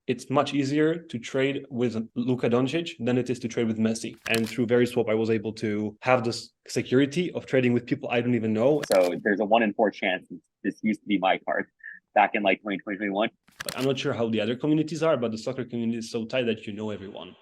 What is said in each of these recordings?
it's much easier to trade with Luka Doncic than it is to trade with Messi. And through Veriswap, I was able to have this security of trading with people I don't even know. So there's a 1 in 4 chance this used to be my card back in like 2021. I'm not sure how the other communities are, but the soccer community is so tight that you know everyone.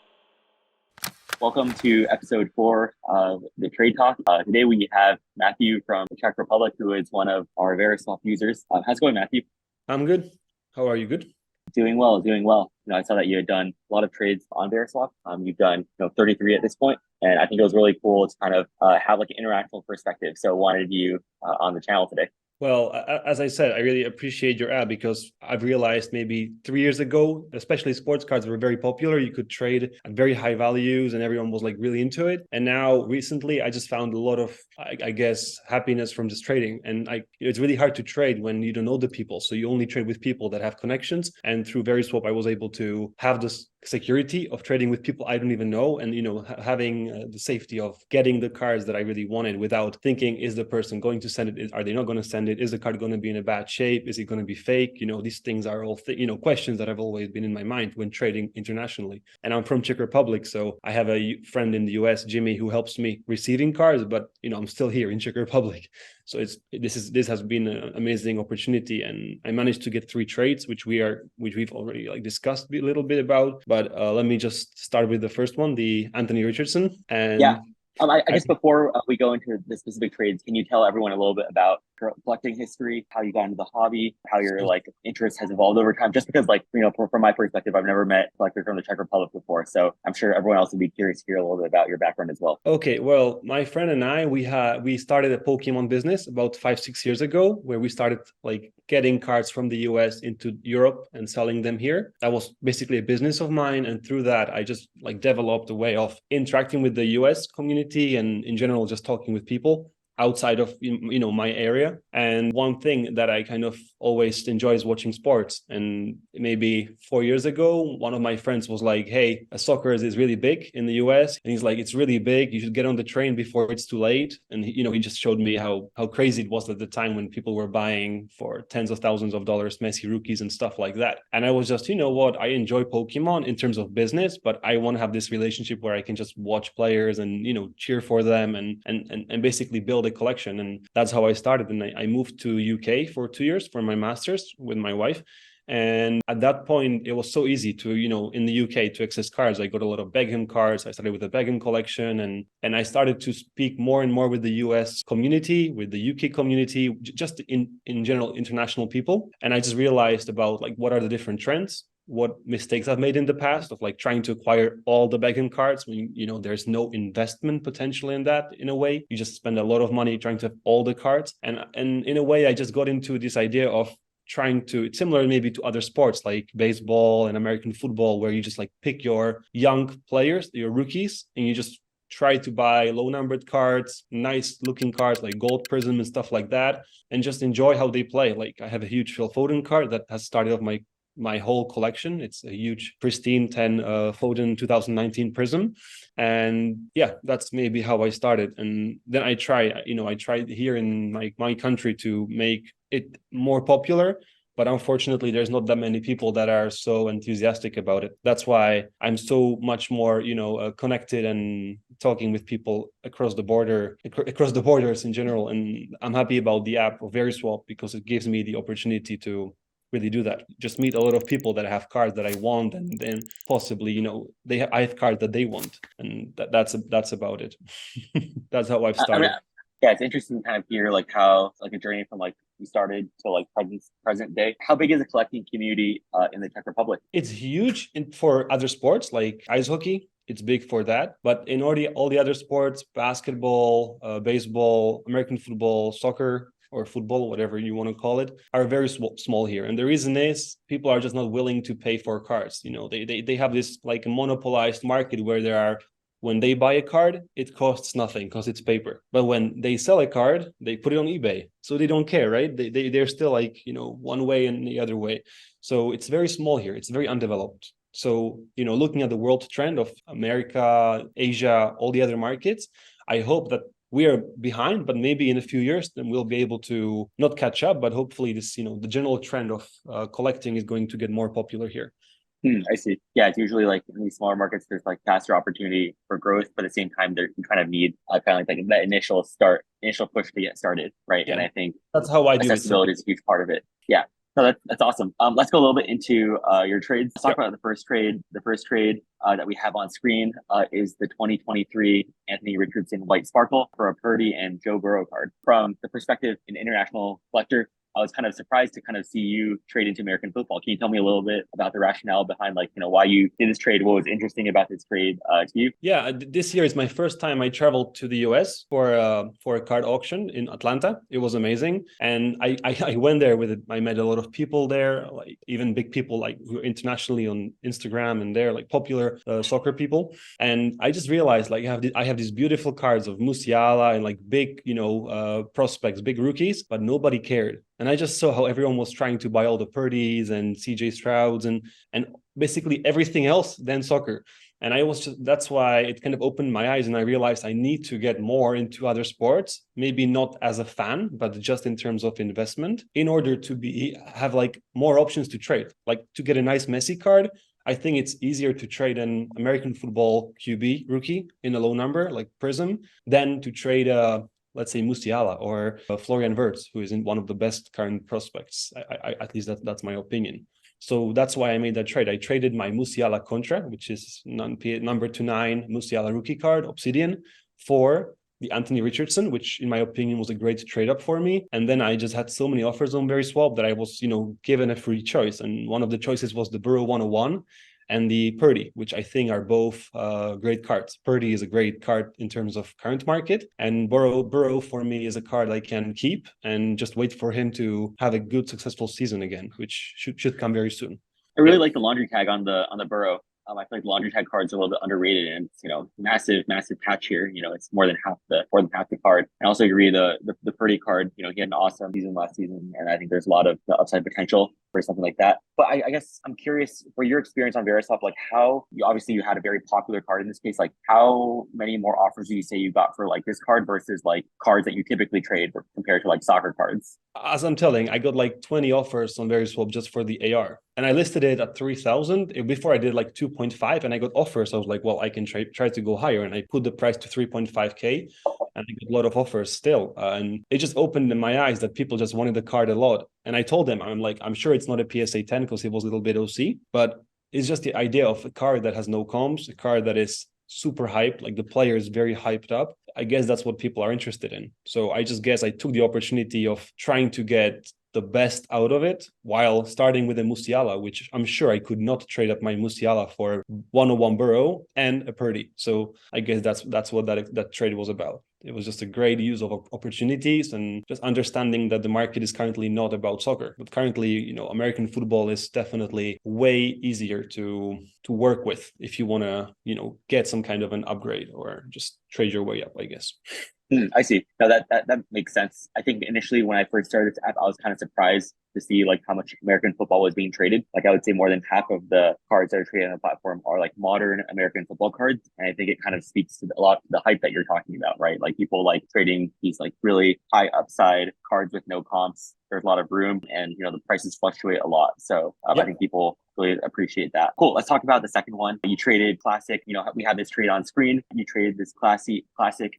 Welcome to episode 4 of the Trade Talk. Today we have Matthew from the Czech Republic, who is one of our Veriswap users. How's it going, Matthew? I'm good. How are you? Good? Doing well, doing well. I saw that you had done a lot of trades on Veriswap. You've done 33 at this point, and I think it was really cool to kind of have like an international perspective. So wanted you on the channel today. Well, as I said, I really appreciate your app because I've realized maybe 3 years ago, especially sports cards were very popular. You could trade at very high values and everyone was like really into it. And now recently, I just found a lot of, I guess, happiness from just trading. And it's really hard to trade when you don't know the people. So you only trade with people that have connections. And through Veriswap, I was able to have this security of trading with people I don't even know, and having the safety of getting the cards that I really wanted without thinking, is the person going to send it? Are they not going to send it? Is the card going to be in a bad shape? Is it going to be fake? These things are all questions that have always been in my mind when trading internationally. And I'm from Czech Republic, so I have a friend in the US, Jimmy, who helps me receiving cards, but I'm still here in Czech Republic. So this has been an amazing opportunity, and I managed to get 3 trades, which we've already discussed a little bit about. But let me just start with the first one, the Anthony Richardson. And yeah, I guess before we go into the specific trades, can you tell everyone a little bit about your collecting history, how you got into the hobby, how your interest has evolved over time? Just because from my perspective, I've never met a collector from the Czech Republic before, so I'm sure everyone else would be curious to hear a little bit about your background as well. Okay, well, my friend and I, we started a Pokemon business about 5-6 years ago, where we started getting cards from the US into Europe and selling them here. That was basically a business of mine, and through that, I just developed a way of interacting with the US community and in general just talking with people outside of my area. And one thing that I kind of always enjoy is watching sports. And maybe 4 years ago, one of my friends was like, hey, soccer is really big in the US. And he's like, it's really big. You should get on the train before it's too late. And he just showed me how crazy it was at the time when people were buying for tens of thousands of dollars Messi rookies and stuff like that. And I was just, what, I enjoy Pokemon in terms of business, but I want to have this relationship where I can just watch players and cheer for them and basically build a collection. And that's how I started. And I moved to UK for 2 years for my master's with my wife. And at that point, it was so easy to, in the UK to access cards. I got a lot of Beckham cards. I started with the Beckham collection, and I started to speak more and more with the US community, with the UK community, just in general, international people. And I just realized about what are the different trends, what mistakes I've made in the past of trying to acquire all the Beckham cards when there's no investment potential in that. In a way, you just spend a lot of money trying to have all the cards, and in a way I just got into this idea of trying to, it's similar maybe to other sports like baseball and American football, where you just pick your young players, your rookies, and you just try to buy low numbered cards, nice looking cards like gold prism and stuff like that, and just enjoy how they play. I have a huge Phil Foden card that has started off my whole collection. It's a huge pristine 10 Foden 2019 prism. And yeah, that's maybe how I started. And then I tried here in my country to make it more popular, but unfortunately there's not that many people that are so enthusiastic about it. That's why I'm so much more connected and talking with people across the borders in general. And I'm happy about the app of Veriswap because it gives me the opportunity to really do that. Just meet a lot of people that have cards that I want, and then possibly I have cards that they want, and that's about it. That's how I've started. Yeah, it's interesting to kind of hear how a journey from you started to present day. How big is the collecting community in the Czech Republic? It's huge for other sports like ice hockey. It's big for that. But in all the other sports, basketball, baseball, American football, soccer, or football, whatever you want to call it, are very small here. And the reason is people are just not willing to pay for cards. They have this a monopolized market where when they buy a card, it costs nothing because it's paper. But when they sell a card, they put it on eBay. So they don't care, right? They're still one way and the other way. So it's very small here. It's very undeveloped. So, looking at the world trend of America, Asia, all the other markets, I hope that we are behind, but maybe in a few years, then we'll be able to not catch up, but hopefully this, the general trend of collecting is going to get more popular here. I see. Yeah, it's usually like in these smaller markets, there's like faster opportunity for growth, but at the same time, you kind of need kind of like that initial push to get started, right? And Yeah, I think that's how I do it. So accessibility is a huge part of it. Yeah. No, that's awesome. Let's go a little bit into your trades. Let's talk yeah. about the first trade. The first trade that we have on screen is the 2023 Anthony Richardson White Sparkle for a Purdy and Joe Burrow card. From the perspective of an international collector, I was kind of surprised to kind of see you trade into American football. Can you tell me a little bit about the rationale behind, like, why you did this trade? What was interesting about this trade to you? Yeah, this year is my first time I traveled to the US for a card auction in Atlanta. It was amazing, and I went there with it. I met a lot of people there, like even big people like who are internationally on Instagram, and they're like popular soccer people. And I just realized like I have these beautiful cards of Musiala and like big prospects, big rookies, but nobody cared. And I just saw how everyone was trying to buy all the Purdy's and CJ Strouds and basically everything else than soccer. And that's why it kind of opened my eyes, and I realized I need to get more into other sports, maybe not as a fan, but just in terms of investment, in order to have like more options to trade. Like to get a nice Messi card, I think it's easier to trade an American football QB rookie in a low number like Prism than to trade let's say Musiala or Florian Wirtz, who is in one of the best current prospects. At least that's my opinion. So that's why I made that trade. I traded my Musiala Contra, which is number 29 Musiala rookie card, Obsidian, for the Anthony Richardson, which in my opinion was a great trade up for me. And then I just had so many offers on Veriswap that I was, given a free choice. And one of the choices was the Burrow 101 and the Purdy, which I think are both great cards. Purdy is a great card in terms of current market, and Burrow for me is a card I can keep and just wait for him to have a good, successful season again, which should come very soon. I really like the laundry tag on the Burrow. I feel like the laundry tag cards are a little bit underrated, and it's massive patch here. It's more than half the card. I also agree the Purdy card. He had an awesome season last season, and I think there's a lot of upside potential for something like that. But I guess I'm curious for your experience on Veriswap, like how you had a very popular card in this case. Like how many more offers do you say you got for like this card versus like cards that you typically trade compared to like soccer cards? As I'm telling, I got like 20 offers on Veriswap just for the AR. And I listed it at 3,000. Before I did like 2.5 and I got offers. I was like, well, I can try to go higher. And I put the price to 3.5K and I got a lot of offers still. And it just opened my eyes that people just wanted the card a lot. And I told them, I'm sure it's not a PSA 10 because it was a little bit OC, but it's just the idea of a card that has no comms, a card that is super hyped, like the player is very hyped up. I guess that's what people are interested in. So I just guess I took the opportunity of trying to get the best out of it while starting with a Musiala, which I'm sure I could not trade up my Musiala for 101 Burrow and a Purdy. So I guess that's what that trade was about. It was just a great use of opportunities and just understanding that the market is currently not about soccer, but currently, American football is definitely way easier to work with if you want to, get some kind of an upgrade or just trade your way up, I guess. I see. No, that makes sense. I think initially when I first started this app, I was kind of surprised to see like how much American football was being traded. Like I would say more than half of the cards that are traded on the platform are like modern American football cards. And I think it kind of speaks to a lot of the hype that you're talking about, right? Like people like trading these like really high upside cards with no comps. There's a lot of room and, the prices fluctuate a lot. So I think people really appreciate that. Cool. Let's talk about the second one. You traded classic, we have this trade on screen. You traded this classic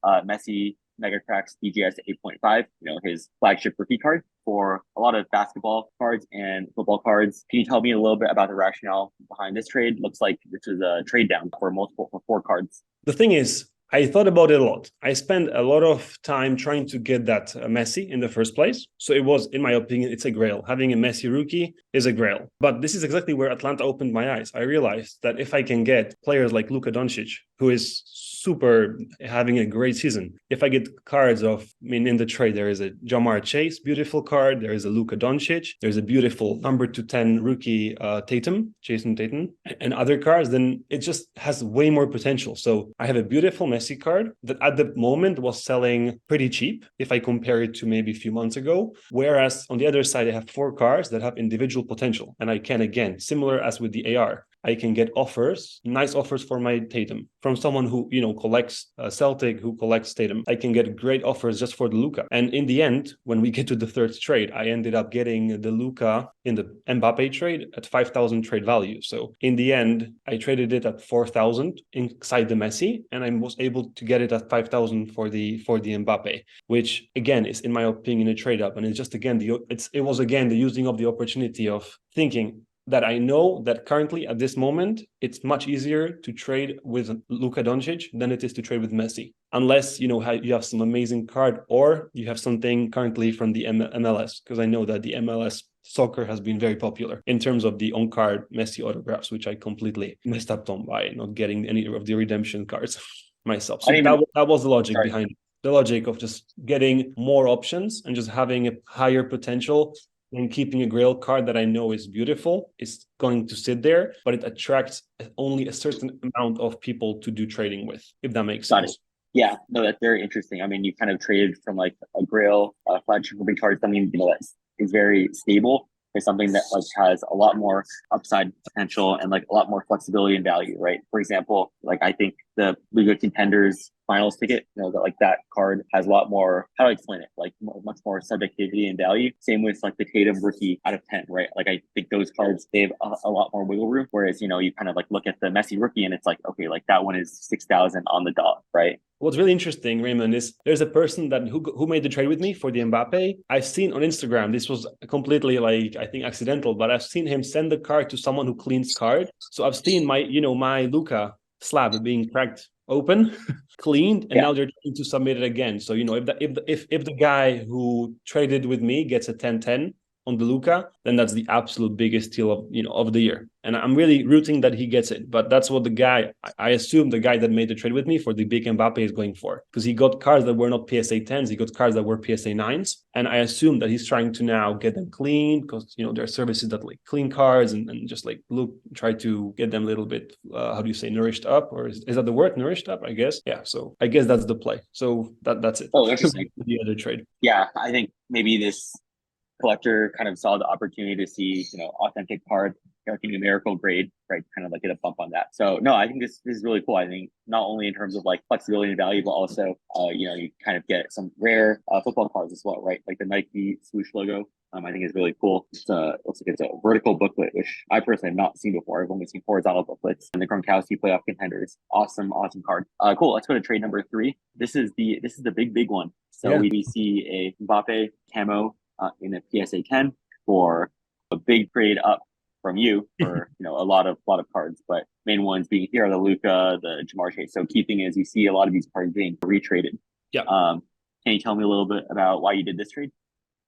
Messi Mega Cracks DGS 8.5, his flagship rookie card for a lot of basketball cards and football cards. Can you tell me a little bit about the rationale behind this trade? Looks like this is a trade down for 4 cards. The thing is, I thought about it a lot. I spent a lot of time trying to get that Messi in the first place. So it was, in my opinion, it's a grail. Having a Messi rookie is a grail. But this is exactly where Atlanta opened my eyes. I realized that if I can get players like Luka Doncic, who is super having a great season. If I get cards in the trade, there is a Jamar Chase, beautiful card. There is a Luka Doncic. There's a beautiful number 210 rookie Jason Tatum, and other cards, then it just has way more potential. So I have a beautiful Messi card that at the moment was selling pretty cheap if I compare it to maybe a few months ago. Whereas on the other side, I have 4 cards that have individual potential. And I can, again, similar as with the AR, I can get offers, nice offers for my Tatum from someone who, collects Celtic, who collects Tatum. I can get great offers just for the Luka. And in the end, when we get to the third trade, I ended up getting the Luka in the Mbappé trade at 5,000 trade value. So in the end, I traded it at 4,000 inside the Messi, and I was able to get it at 5,000 for the Mbappé, which again is, in my opinion, a trade up. And it's just again it was the using of the opportunity of thinking that I know that currently at this moment, it's much easier to trade with Luka Doncic than it is to trade with Messi. Unless, you have some amazing card or you have something currently from the MLS, because I know that the MLS soccer has been very popular in terms of the on-card Messi autographs, which I completely messed up on by not getting any of the redemption cards myself. So that was the logic behind it. The logic of just getting more options and just having a higher potential and keeping a grail card that I know is beautiful is going to sit there, but it attracts only a certain amount of people to do trading with, if that makes sense. Yeah, no, that's very interesting. I mean, you kind of traded from like a grail flagship card, something that is very stable, is something that like has a lot more upside potential and like a lot more flexibility and value, right? For example, like I think the League of Contenders finals ticket, that card has a lot more, how do I explain it? Like much more subjectivity and value. Same with like the Tatum rookie out of 10, right? Like I think those cards, they have a lot more wiggle room. Whereas, you kind of like look at the Messi rookie and it's like, okay, like that one is 6,000 on the dot, right? What's really interesting, Raymond, is there's a person who made the trade with me for the Mbappe. I've seen on Instagram, this was completely I think accidental, but I've seen him send the card to someone who cleans card. So I've seen my Luka slab being cracked open, cleaned, and now they're trying to submit it again. So, if the guy who traded with me gets a 10-10 on the Luka, then that's the absolute biggest deal of the year. And I'm really rooting that he gets it. But that's what I assume the guy that made the trade with me for the big Mbappe is going for. Because he got cards that were not PSA 10s, he got cards that were PSA 9s. And I assume that he's trying to now get them clean because, there are services that like clean cards and just like try to get them a little bit, nourished up? Or is that the word, nourished up, I guess? Yeah, so I guess that's the play. So that's it. Oh, interesting. The other trade. Yeah, I think maybe this collector kind of saw the opportunity to see, authentic card, numerical grade, right? Kind of like get a bump on that. So no, I think this is really cool. I think not only in terms of like flexibility and value, but also, you kind of get some rare football cards as well, right? Like the Nike swoosh logo. I think is really cool. Looks like it's a vertical booklet, which I personally have not seen before. I've only seen horizontal booklets. And the Gronkowski playoff contenders. Awesome card. Cool. Let's go to trade number 3. This is the big one. So we see a Mbappe camo in a PSA 10 for a big trade up from you for a lot of cards, but main ones being here are the Luka, the Jamar Chase. So key thing is you see a lot of these cards being retraded. Yeah. Can you tell me a little bit about why you did this trade?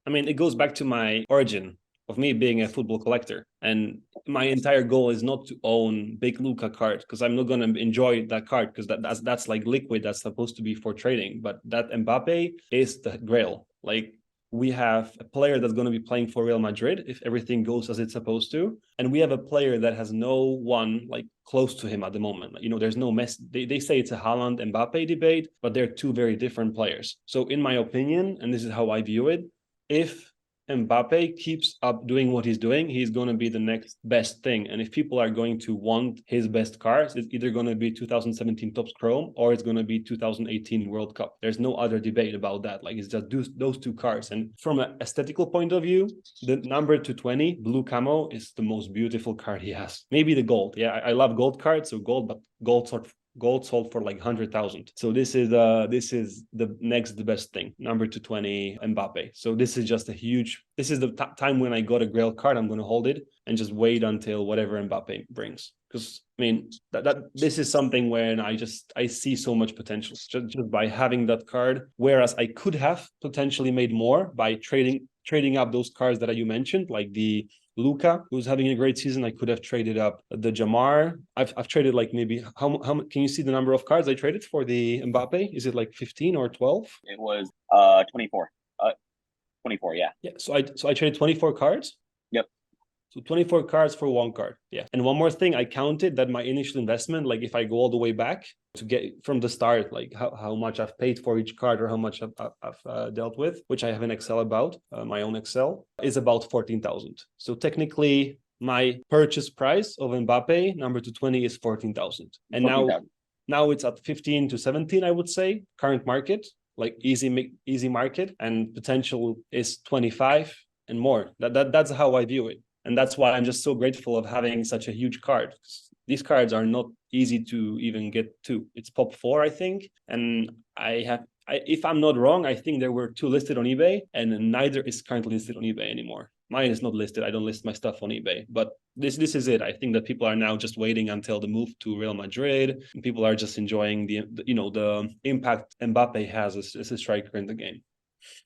I mean, it goes back to my origin of me being a football collector, and my entire goal is not to own big Luka card because I'm not going to enjoy that card because that's like liquid that's supposed to be for trading, but that Mbappe is the grail. Like, we have a player that's going to be playing for Real Madrid if everything goes as it's supposed to. And we have a player that has no one like close to him at the moment. There's no Messi. They say it's a Haaland Mbappe debate, but they're two very different players. So in my opinion, and this is how I view it, if Mbappe keeps up doing what he's doing, he's going to be the next best thing. And if people are going to want his best cards, it's either going to be 2017 Topps Chrome or it's going to be 2018 World Cup. There's no other debate about that. Like, it's just those two cards. And from an aesthetical point of view, the number 220 blue camo is the most beautiful card he has. Maybe the gold. Yeah, I love gold cards, so gold, but gold sold for like 100,000. So this is the next best thing, number 220 Mbappe. So this is just this is the time when I got a grail card. I'm going to hold it and just wait until whatever Mbappe brings. Because I mean, that this is something when I see so much potential just by having that card. Whereas I could have potentially made more by trading up those cards that you mentioned, like the Luka, who's having a great season. I could have traded up the Jamar. I've traded like maybe how can you see the number of cards I traded for the Mbappe? Is it like 15 or 12? It was 24. 24, yeah. Yeah. So I traded 24 cards. Yep. So 24 cards for one card. Yeah. And one more thing, I counted that my initial investment, like if I go all the way back to get from the start, like how much I've paid for each card or how much I've dealt with, which I have an Excel about, my own Excel, is about 14,000. So technically, my purchase price of Mbappé number 220 is 14,000, and 14,000. now it's at 15 to 17, I would say, current market, like easy market, and potential is 25 and more. That's how I view it. And that's why I'm just so grateful of having such a huge card. These cards are not easy to even get to. It's pop 4, I think. And if I'm not wrong, I think there were 2 listed on eBay, and neither is currently listed on eBay anymore. Mine is not listed. I don't list my stuff on eBay, but this is it. I think that people are now just waiting until the move to Real Madrid. And people are just enjoying the impact Mbappe has as a striker in the game.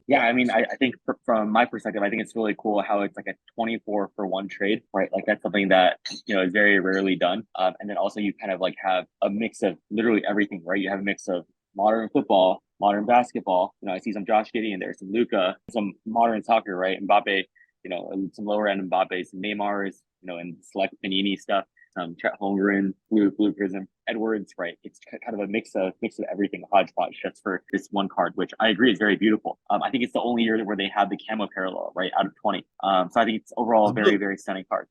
Yeah, I mean, I think from my perspective, I think it's really cool how it's like a 24 for 1 trade, right? Like that's something that, is very rarely done. And then also you kind of like have a mix of literally everything, right? You have a mix of modern football, modern basketball. I see some Josh Giddey in there, some Luka, some modern soccer, right? Mbappe, some lower end Mbappe, some Neymar's, and select Panini stuff. Chet Holmgren, Blue Prism, Edwards, right? It's kind of a mix of everything, a hodgepodge, just for this 1 card, which I agree is very beautiful. I think it's the only year where they have the camo parallel, right, out of 20. So I think it's overall a very, very stunning card.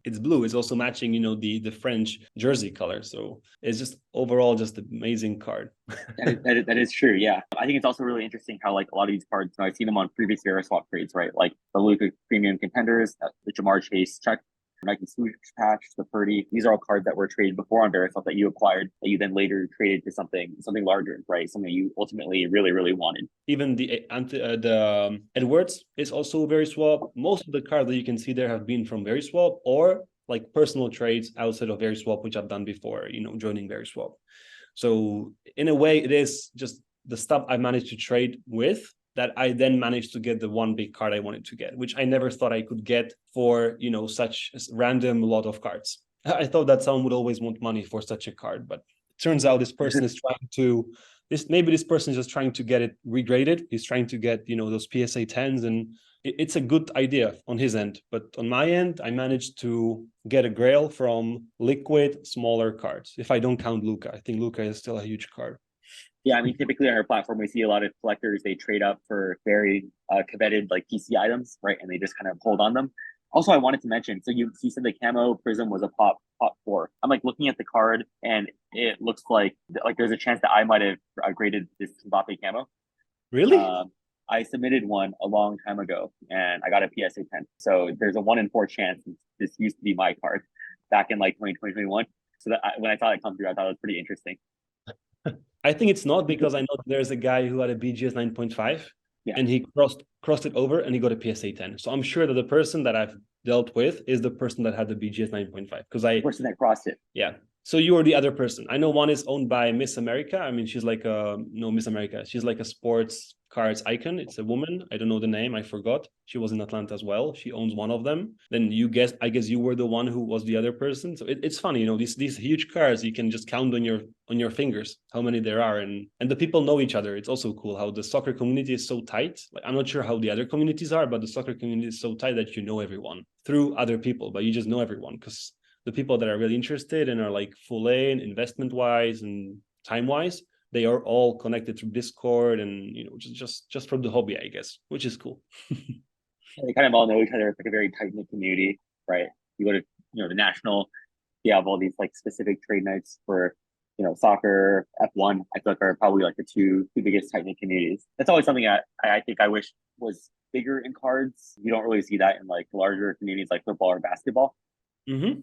It's blue. It's also matching, the French jersey color. So it's just overall just an amazing card. that is true. Yeah, I think it's also really interesting how like a lot of these cards, I've seen them on previous Veriswap trades, right? Like the Luka Premium Contenders, the Jamar Chase check, Nike swoosh patch, the Purdy. These are all cards that were traded before on Veriswap that you acquired, that you then later traded to something larger, right? Something you ultimately really, really wanted. Even the Edwards is also Veriswap. Most of the cards that you can see there have been from Veriswap or like personal trades outside of Veriswap, which I've done before, joining Veriswap. So in a way, it is just the stuff I managed to trade with that I then managed to get the one big card I wanted to get, which I never thought I could get for, such a random lot of cards. I thought that someone would always want money for such a card, but it turns out this person is this person is just trying to get it regraded. He's trying to get, those PSA 10s, and it's a good idea on his end. But on my end, I managed to get a grail from liquid, smaller cards. If I don't count Luka, I think Luka is still a huge card. Yeah, I mean, typically on our platform, we see a lot of collectors, they trade up for very coveted like PC items, right? And they just kind of hold on them. Also, I wanted to mention, so you said the camo prism was a pop 4. I'm like looking at the card, and it looks like there's a chance that I might have graded this Mbappe camo. Really? I submitted one a long time ago, and I got a PSA 10. So there's a 1 in 4 chance this used to be my card back in like 2021. So that when I saw it come through, I thought it was pretty interesting. I think it's not, because I know there's a guy who had a BGS 9.5, and he crossed it over and he got a PSA 10. So I'm sure that the person that I've dealt with is the person that had the BGS 9.5, because the person that crossed it. Yeah. So you are the other person. I know one is owned by Miss America. I mean, she's like Miss America. She's like a sports cards icon. It's a woman. I don't know the name. I forgot. She was in Atlanta as well. She owns one of them. Then I guess you were the one who was the other person. So it's funny, these huge cards, you can just count on your fingers how many there are, and the people know each other. It's also cool how the soccer community is so tight. Like, I'm not sure how the other communities are, but the soccer community is so tight that you know everyone through other people, but you just know everyone because the people that are really interested and are like full in investment wise and time wise, they are all connected through Discord and just from the hobby, I guess, which is cool. They kind of all know each other. It's like a very tight knit community, right? You go to the national, you have all these like specific trade nights for soccer, F1. I feel like are probably like the two biggest tight knit communities. That's always something I think I wish was bigger in cards. You don't really see that in like larger communities like football or basketball. Mm-hmm.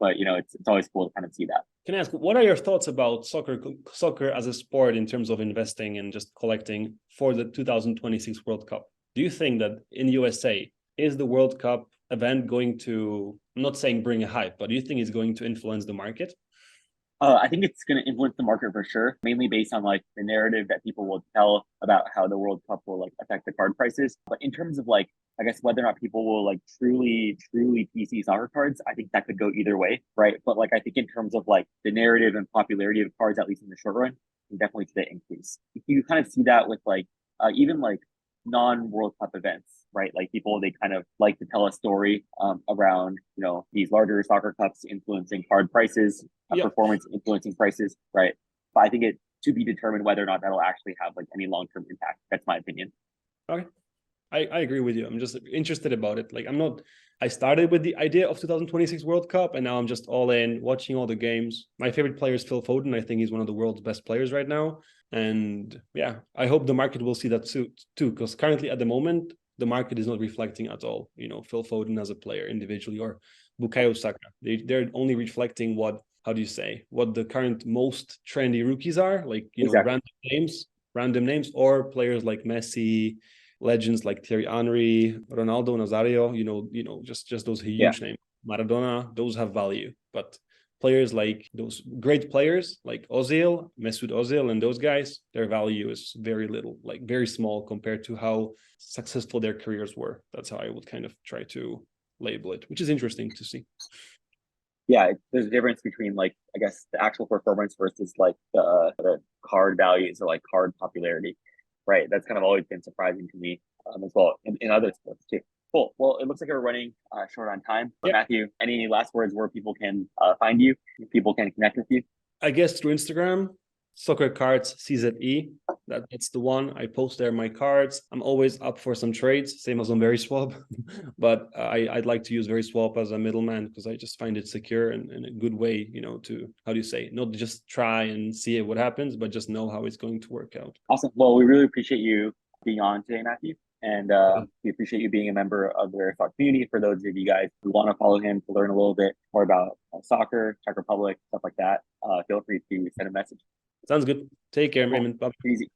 But it's always cool to kind of see that. Can I ask, what are your thoughts about soccer as a sport in terms of investing and just collecting for the 2026 World Cup? Do you think that in USA is the World Cup event going to, I'm not saying bring a hype, but do you think it's going to influence the market? I think it's going to influence the market for sure, mainly based on like the narrative that people will tell about how the World Cup will like affect the card prices. But in terms of like, I guess whether or not people will like truly PC soccer cards, I think that could go either way, right? But like I think in terms of like the narrative and popularity of cards, at least in the short run, you definitely see that increase. You kind of see that with like even like non-World Cup events, right? Like people, they kind of like to tell a story around, these larger soccer cups influencing card prices, performance influencing prices, right? But I think it to be determined whether or not that'll actually have like any long-term impact. That's my opinion. Okay. I agree with you. I'm just interested about it. Like I started with the idea of 2026 World Cup, and now I'm just all in, watching all the games. My favorite player is Phil Foden. I think he's one of the world's best players right now. And yeah, I hope the market will see that too, because currently at the moment, the market is not reflecting at all, Phil Foden as a player individually, or Bukayo Saka. They're only reflecting what the current most trendy rookies are, like, Exactly. random names, or players like Messi, legends like Thierry Henry, Ronaldo Nazario, just those Yeah. huge names. Maradona, those have value. But players like those great players like Ozil, Mesut Ozil, and those guys, their value is very little, like very small compared to how successful their careers were. That's how I would kind of try to label it, which is interesting to see. Yeah, there's a difference between like I guess the actual performance versus like the card values or like card popularity, right? That's kind of always been surprising to me as well in other sports too. Cool. Well, it looks like we're running short on time. But Yeah, Matthew, any last words where people can find you, people can connect with you? I guess through Instagram, Soccer Cards CZE. That's the one. I post there my cards. I'm always up for some trades, same as on Veriswap. But I'd like to use Veriswap as a middleman because I just find it secure and a good way, to, how do you say, not just try and see what happens, but just know how it's going to work out. Awesome. Well, we really appreciate you being on today, Matthew. And we appreciate you being a member of the Veriswap community. For those of you guys who want to follow him to learn a little bit more about soccer, Czech Republic, stuff like that, feel free to send a message. Sounds good. Take care, Cool. Raymond. Bye. Easy.